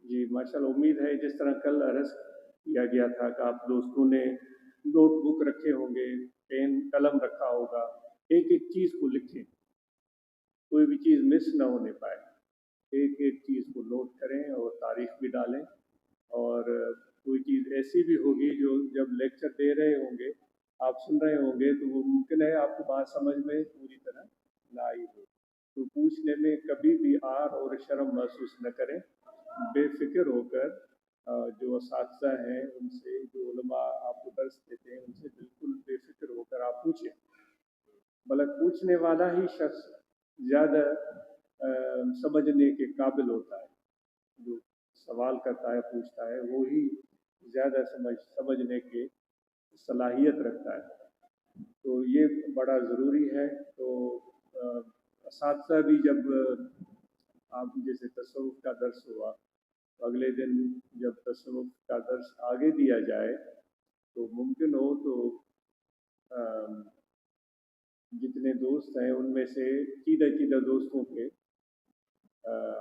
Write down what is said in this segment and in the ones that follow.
जी माशाल्लाह, उम्मीद है जिस तरह कल अर्ज़ किया गया था कि आप दोस्तों ने नोटबुक रखे होंगे, पेन कलम रखा होगा, एक एक चीज़ को लिखें, कोई भी चीज़ मिस ना होने पाए। एक एक चीज़ को नोट करें और तारीख भी डालें। और कोई चीज़ ऐसी भी होगी जो जब लेक्चर दे रहे होंगे, आप सुन रहे होंगे, तो वो मुमकिन है आपको बात समझ में पूरी तरह ना आई हो। तो पूछने में कभी भी आर और शर्म महसूस न करें। बेफिक्र होकर जो असातिज़ा हैं उनसे, जो उलमा आपको दर्स देते हैं, उनसे बिल्कुल बेफिक्र होकर आप पूछें। बल्कि पूछने वाला ही शख्स ज़्यादा समझने के काबिल होता है। जो सवाल करता है, पूछता है, वो ही ज़्यादा समझने की सलाहियत रखता है। तो ये बड़ा ज़रूरी है। तो असातिज़ा भी जब आप जैसे तसव्वुफ़ का दर्स हुआ, तो अगले दिन जब तसव्वुफ़ का दर्स आगे दिया जाए, तो मुमकिन हो तो जितने दोस्त हैं उनमें से सीधा सीधा दोस्तों के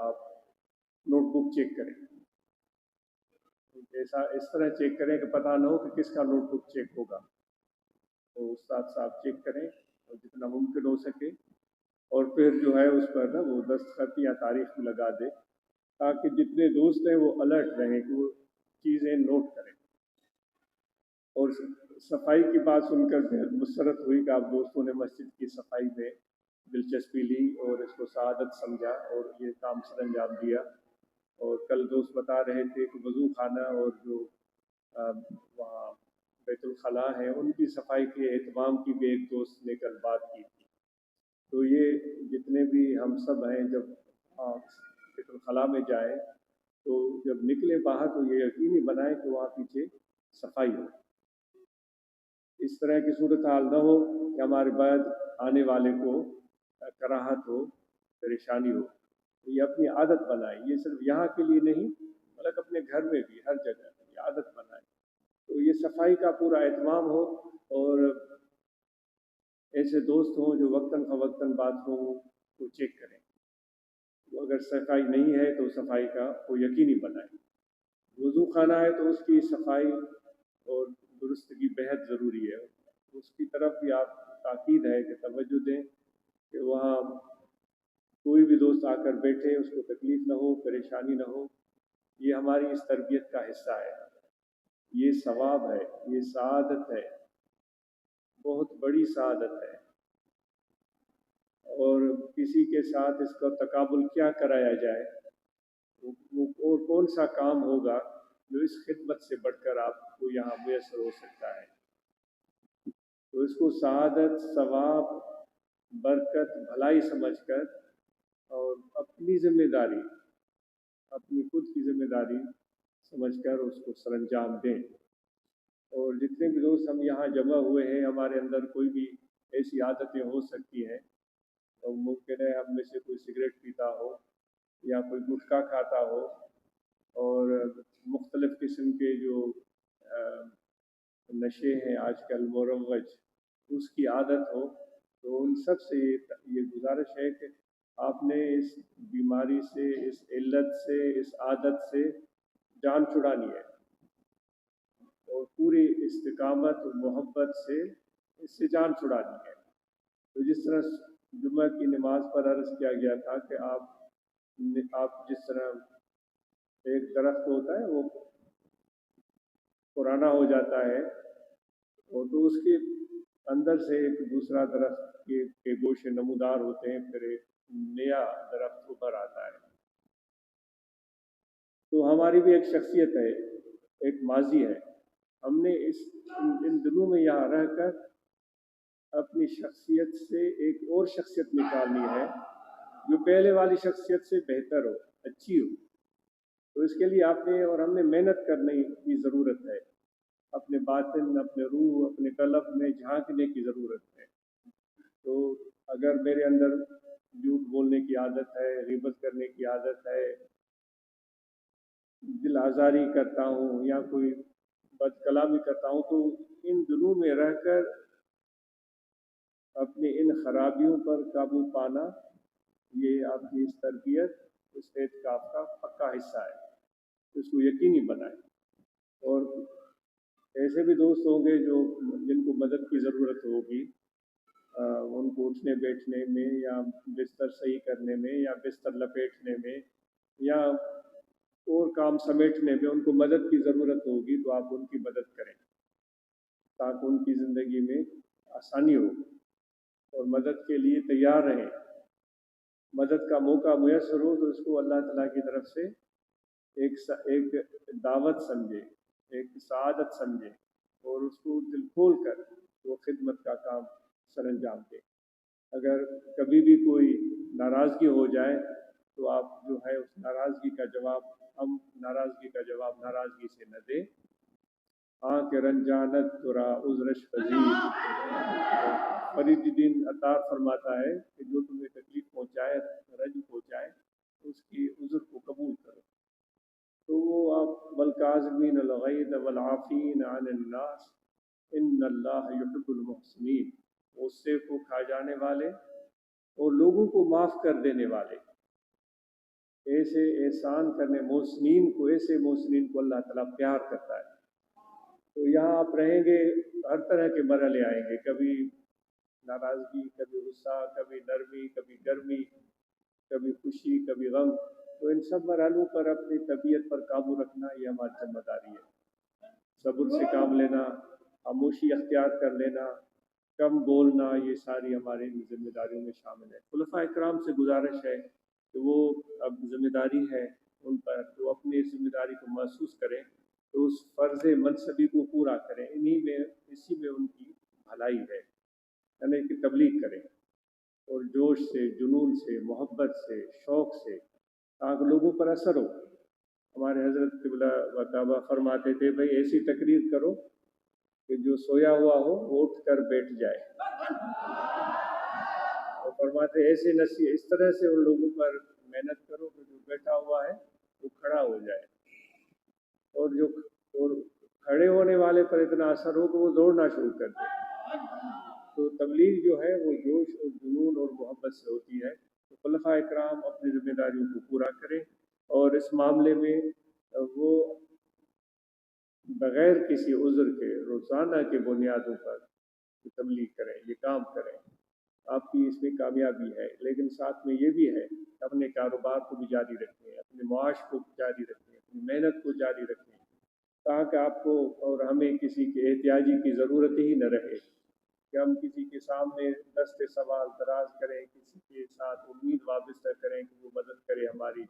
आप नोटबुक चेक करें। ऐसा इस तरह चेक करें कि पता ना हो कि किसका नोटबुक चेक होगा। तो साथ साथ चेक करें और जितना मुमकिन हो सके, और फिर जो है उस पर ना वो दस्तखत या तारीख भी लगा दे, ताकि जितने दोस्त हैं वो अलर्ट रहें कि वो चीज़ें नोट करें। और सफाई की बात सुनकर मुसरत हुई कि आप दोस्तों ने मस्जिद की सफाई में दिलचस्पी ली और इसको सआदत समझा और ये काम सर अंजाम दिया। और कल दोस्त बता रहे थे कि वज़ू खाना और जो वहाँ बैतुल खला है उनकी सफाई के एहतमाम की भी एक दोस्त ने कल बात की थी। तो ये जितने भी हम सब हैं, जब बैतुल खला में जाए तो जब निकले बाहर तो ये यकीनी बनाएं कि वहाँ पीछे सफाई हो। इस तरह की सूरत हाल न हो कि हमारे बाद आने वाले को कराहत हो, परेशानी हो। तो ये अपनी आदत बनाए, ये सिर्फ यहाँ के लिए नहीं बल्कि अपने घर में भी हर जगह ये आदत बनाए। तो ये सफाई का पूरा एहतमाम हो और ऐसे दोस्त हों जो वक्तन फ़वक्तन बाथरूम को चेक करें। तो अगर सफाई नहीं है तो सफाई का वो यकीनी बनाए। वज़ू खाना है तो उसकी सफाई और दुरुस्तगी बेहद ज़रूरी है। उसकी तरफ भी आप ताकीद है कि तवज्जो दें कि वहाँ कोई भी दोस्त आकर बैठे, उसको तकलीफ़ न हो, परेशानी न हो। ये हमारी इस तरबियत का हिस्सा है। ये सवाब है, ये सआदत है, बहुत बड़ी सआदत है। और किसी के साथ इसका तकाबुल क्या कराया जाए, वो और कौन सा काम होगा जो इस खिदमत से बढ़कर आपको यहाँ मुयसर हो सकता है। तो इसको सआदत, सवाब, बरकत, भलाई समझकर और अपनी ज़िम्मेदारी, अपनी खुद की ज़िम्मेदारी समझकर उसको सरअंजाम दें। और जितने भी दोस्त हम यहाँ जमा हुए हैं, हमारे अंदर कोई भी ऐसी आदतें हो सकती हैं, तो मुमकिन है हम में से कोई सिगरेट पीता हो या कोई गुटखा खाता हो और मुख्तलिफ़ किस्म के जो नशे हैं आजकल मुरव्वज, उसकी आदत हो। तो उन सब से ये गुजारिश है कि आपने इस बीमारी से, इस इल्लत से, इस आदत से जान छुड़ानी है और पूरी इस्तिकामत और मोहब्बत से इससे जान छुड़ानी है। तो जिस तरह जुम्मा की नमाज पर अर्ज़ किया गया था कि आप जिस तरह एक दरख्त होता है वो पुराना हो जाता है और तो उसके अंदर से एक दूसरा दरख्त के गोशे नमूदार होते हैं, फिर एक नया दरख्त उभर आता है। तो हमारी भी एक शख्सियत है, एक माजी है। हमने इन दिनों में यहाँ रहकर अपनी शख्सियत से एक और शख्सियत निकालनी है जो पहले वाली शख्सियत से बेहतर हो, अच्छी हो। तो इसके लिए आपने और हमने मेहनत करने की ज़रूरत है। अपने बातिन, अपने रूह, अपने कल्ब में झांकने की ज़रूरत है। तो अगर मेरे अंदर झूठ बोलने की आदत है, ग़ीबत करने की आदत है, दिल आज़ारी करता हूँ या कोई बदकलामी करता हूँ, तो इन दिनों में रहकर अपनी इन खराबियों पर काबू पाना, ये आपकी इस तरबियत, इस एतकाफ़ का पक्का हिस्सा है। इसको यकीनी बनाएं। और ऐसे भी दोस्त होंगे जो जिनको मदद की ज़रूरत होगी, उनको उठने बैठने में या बिस्तर सही करने में या बिस्तर लपेटने में या और काम समेटने में उनको मदद की ज़रूरत होगी, तो आप उनकी मदद करें ताकि उनकी ज़िंदगी में आसानी हो, और मदद के लिए तैयार रहें। मदद का मौका मुयस्सर हो तो उसको अल्लाह ताला की तरफ से एक दावत समझे, एक सआदत समझे, और उसको दिल खोल कर वो खिदमत का काम सरअंजाम दे। अगर कभी भी कोई नाराज़गी हो जाए तो आप जो है उस नाराज़गी का जवाब, हम नाराज़गी का जवाब नाराज़गी से न दें। हाँ के रंजानत तुरा उज़रश पजीर, फरीदुद्दीन अतार फरमाता है कि जो तुम्हें तकलीफ पहुँचाए, रंज पहुँचाए, उसकी उज़र को कबूल करो। तो वो आप वल्काज़िमीन अल गैज़ वल आफ़ीन अनिन नास इन्नल्लाह युहिब्बुल मुहसिनीन, गुस्से को खा जाने वाले और लोगों को माफ़ कर देने वाले, ऐसे एहसान करने मोहसिनीन को, ऐसे मोहसिनीन को अल्लाह ताला प्यार करता है। तो यहाँ आप रहेंगे, हर तरह के मरहले आएंगे, कभी नाराज़गी, कभी गुस्सा, कभी नरमी, कभी गर्मी, कभी खुशी, कभी गम। तो इन सब मरहलों पर अपनी तबीयत पर काबू रखना ये हमारी जिम्मेदारी है। सब्र से काम लेना, खामोशी अख्तियार कर लेना, कम बोलना, ये सारी हमारी जिम्मेदारियों में शामिल है। खुलफा इकराम से गुजारिश है कि वो अब जिम्मेदारी है उन पर, तो अपनी इस जिम्मेदारी को महसूस करें, तो उस फ़र्ज़ मनसबी को पूरा करें। इसी में उनकी भलाई है, यानी कि तबलीग करें और जोश से, जुनून से, मोहब्बत से, शौक़ से, ताकि लोगों पर असर हो। हमारे हज़रत क़िबला व काबा फरमाते थे, भाई ऐसी तकरीर करो कि जो सोया हुआ हो वो उठ कर बैठ जाए। और फरमाते ऐसे नसीहत, इस तरह से उन लोगों पर मेहनत करो कि जो बैठा हुआ है वो खड़ा हो जाए, और खड़े होने वाले पर इतना असर हो कि वो दौड़ना शुरू कर दे। तो तबलीग जो है वो जोश और जुनून और मोहब्बत से होती है। तो खुलफा इकराम अपनी जिम्मेदारियों को पूरा करें और इस मामले में वो बग़ैर किसी उज़्र के रोज़ाना के बुनियादों पर तबलीग करें, ये काम करें। आपकी इसमें कामयाबी है, लेकिन साथ में ये भी है कि अपने कारोबार को भी जारी रखें, अपने मुआश को जारी रखें, अपनी मेहनत को जारी रखें, ताकि आपको और हमें किसी के एहतियाजी की ज़रूरत ही न रहे कि हम किसी के सामने दस्ते सवाल दराज करें, किसी के साथ उम्मीद वाबस्ता करें कि वो मदद करे हमारी।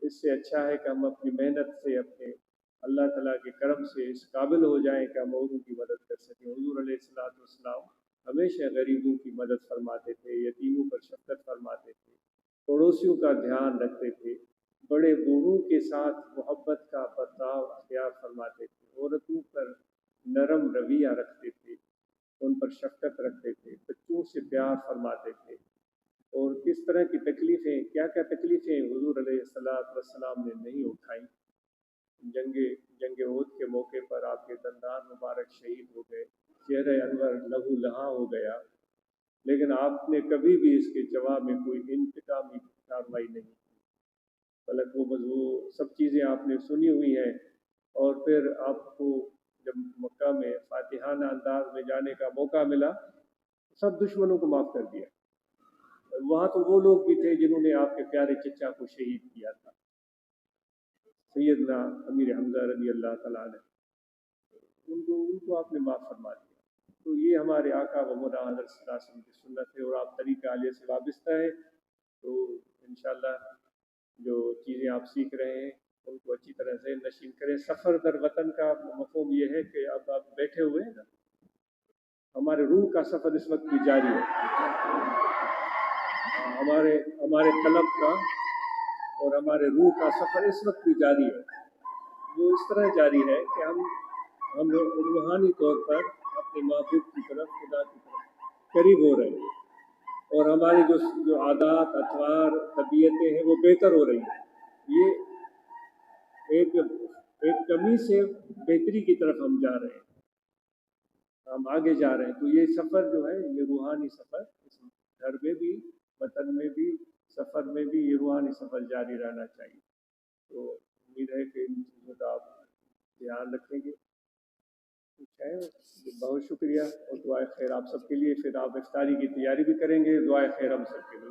इससे अच्छा है कि हम अपनी मेहनत से, अपने अल्लाह ताला के करम से इस काबिल हो जाएं कि हम औरों की मदद कर सकें। हुज़ूर अलैहिस्सलाम हमेशा गरीबों की मदद फरमाते थे, यतीमों पर शफ़क़त फरमाते थे, पड़ोसियों का ध्यान रखते थे, बड़े बूढ़ों के साथ मोहब्बत का बर्ताव अख्तियार फरमाते थे, औरतों पर नरम रवैया रखते थे, उन पर शफ़क़त रखते थे, बच्चों से प्यार फरमाते थे। और किस तरह की तकलीफ़ें, क्या क्या तकलीफ़ें हुज़ूर अलैहिस्सलाम ने नहीं उठाई। जंग उहद के मौके पर आपके दंदान मुबारक शहीद हो गए, चेहरे अनवर लहू लहा हो गया, लेकिन आपने कभी भी इसके जवाब में कोई इंतकामी कार्रवाई नहीं की, बल्कि वो सब चीज़ें आपने सुनी हुई हैं। और फिर आपको जब मक्का में फातिहाना अंदाज में जाने का मौका मिला, सब दुश्मनों को माफ़ कर दिया। वहाँ तो वो लोग भी थे जिन्होंने आपके प्यारे चचा को शहीद किया था, सैयदना अमीर हमज़ा रज़ी अल्लाह तआला ने, उनको आपने माफ़ फरमा दिया। तो ये हमारे आका व मौला हज़रत सल्लल्लाहु अलैहि वसल्लम की सुन्नत है और आप तरीक़ा आलिया से वाबस्ता है। तो इंशाअल्लाह जो चीज़ें आप सीख रहे हैं उनको अच्छी तरह से नशीन करें। सफ़र दर वतन का मफ़हूम ये है कि अब आप बैठे हुए हैं ना, हमारे रूह का सफ़र इस वक्त भी जारी है, हमारे तलब का और हमारे रूह का सफ़र इस वक्त भी जारी है। वो इस तरह जारी है कि हम रूहानी तौर पर अपने महबूब की तरफ, खुदा की तरफ करीब हो रहे हैं, और हमारी जो आदात, अतवार, तबीयतें हैं वो बेहतर हो रही हैं। ये एक कमी से बेहतरी की तरफ हम जा रहे हैं, हम आगे जा रहे हैं। तो ये सफ़र जो है, ये रूहानी सफ़र, इस घर में भी, वतन में भी, सफ़र में भी ये रूहानी सफ़र जारी रहना चाहिए। तो उम्मीद ہے کہ ان چیزوں کا آپ دھیان رکھیں گے. ٹھیک ہے, بہت شکریہ, اور دعائے خیر آپ سب کے لیے. پھر آپ افطاری کی تیاری بھی کریں گے, دعائے خیر ہم سب کے لیے.